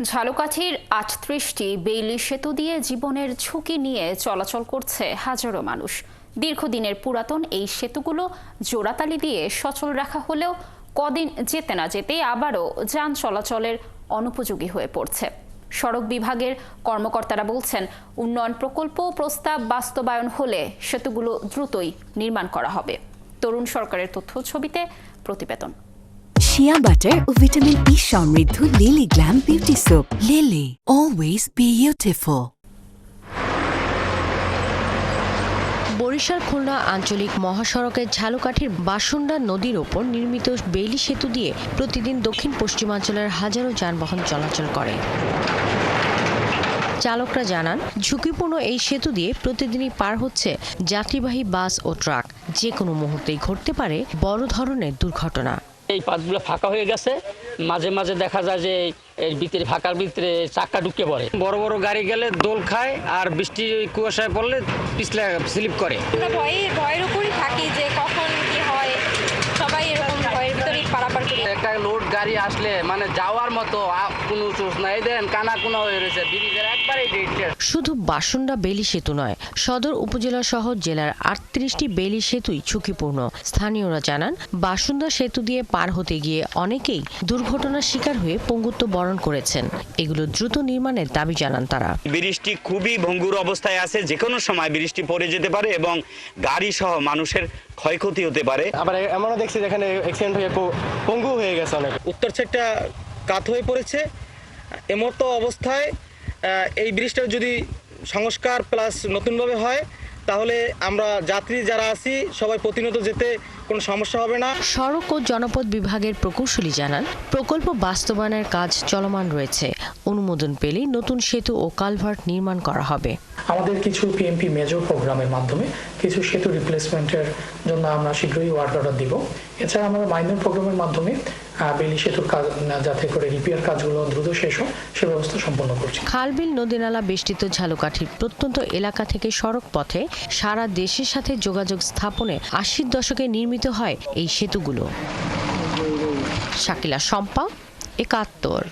ঝালকাঠির ৩৮টি বেইলি সেতু দিয়ে জীবনের ঝুঁকি নিয়ে চলাচল করছে হাজারো মানুষ। দীর্ঘদিনের পুরাতন এই সেতুগুলো জোড়াতালি দিয়ে সচল রাখা হলেও কদিন যেতে না যেতেই আবারও যান চলাচলের অনুপযোগী হয়ে পড়ছে। সড়ক বিভাগের কর্মকর্তারা বলছেন, উন্নয়ন প্রকল্প প্রস্তাব বাস্তবায়ন হলে সেতুগুলো দ্রুতই নির্মাণ করা হবে। তরুণ সরকারের তথ্য ছবিতে প্রতিবেদন। শিয়া বাটার ও ভিটামিন ই সমৃদ্ধ Lily glam beauty soap. Lily, always beautiful. Barishal Khulna আঞ্চলিক মহাসড়কের ঝালকাঠির বাসুন্ডা নদীর ওপর নির্মিত বেইলি সেতু দিয়ে প্রতিদিন দক্ষিণ পশ্চিমাঞ্চলের হাজারো যানবাহন চলাচল করে। চালকরা জানান, ঝুঁকিপূর্ণ এই সেতু দিয়ে প্রতিদিনই পার হচ্ছে যাত্রীবাহী বাস ও ট্রাক। যে কোনো মুহূর্তেই ঘটতে পারে বড় ধরনের দুর্ঘটনা। এই পাতগুলো ফাঁকা হয়ে গেছে, মাঝে মাঝে দেখা যায় যে এর ভিতরে ফাঁকার ভিতরে চাক্কা ঢুকে পড়ে। বড় বড় গাড়ি গেলে দোল খায়, আর বৃষ্টি কুয়াশায় পড়লে পিছলে স্লিপ করে। আমরা ভয়ের উপরই থাকি যে কখন কি হয়, সবাই এরকম ভয়ের ভিতরেই পারাপার করি। একটা লোড গাড়ি আসলে মানে যাওয়ার মতো কোনো চোষ নাই, দেন কানা কোনা হয়ে রয়েছে ব্রিজের একবারে। শুধু বাসুন্ডা বেইলি সেতু নয়, সদর উপজেলা সহ জেলার ৩৮টি বেইলি সেতুই ঝুঁকিপূর্ণ। স্থানীয়রা জানান, বাসুন্ডা সেতু দিয়ে পার হতে গিয়ে অনেকেই দুর্ঘটনার শিকার হয়ে পঙ্গুত্ব বরণ করেছেন। এগুলো দ্রুত নির্মাণের দাবি জানান তারা। ব্রিজটি খুবই ভঙ্গুর অবস্থায় আছে, যে কোনো সময় বৃষ্টি পড়ে যেতে পারে এবং গাড়ি সহ মানুষের ক্ষয়ক্ষতি হতে পারে। আবার এমনও দেখছি যেখানে অ্যাক্সিডেন্ট হয়ে পঙ্গু হয়ে গেছে অনেক। উত্তর সাইডটা কাত হয়ে পড়েছে। এমতো অবস্থায় এই ব্রিজটা যদি সংস্কার প্লাস নতুনভাবে হয়, তাহলে আমরা যাত্রী যারা আছি সবাই প্রতিনিয়ত যেতে কোনো সমস্যা হবে না। সড়ক ও জনপথ বিভাগের প্রকৌশলী জানান, প্রকল্প বাস্তবায়নের কাজ চলমান রয়েছে। অনুমোদন পেলেই নতুন সেতু ও কালভার্ট নির্মাণ করা হবে। আমাদের কিছু পিএমপি মেজর প্রোগ্রামের মাধ্যমে কিছু সেতু রিপ্লেসমেন্টের জন্য আমরা শীঘ্রই ওয়ার্ক অর্ডার দিব। এছাড়া আমরা মাইনর প্রোগ্রামের মাধ্যমে বেইলি সেতুর কাজ যাতে করে রিপেয়ার কাজগুলো দ্রুত শেষ হয় সে ব্যবস্থা সম্পন্ন করছি। খালবিল নদীনালা বেষ্টিত ঝালকাঠির প্রত্যন্ত এলাকা থেকে সড়ক পথে সারা দেশের সাথে যোগাযোগ স্থাপনে ৮০ দশকে নির্মিত হয় এই সেতুগুলো। শাকিলা শম্পা, ৭১।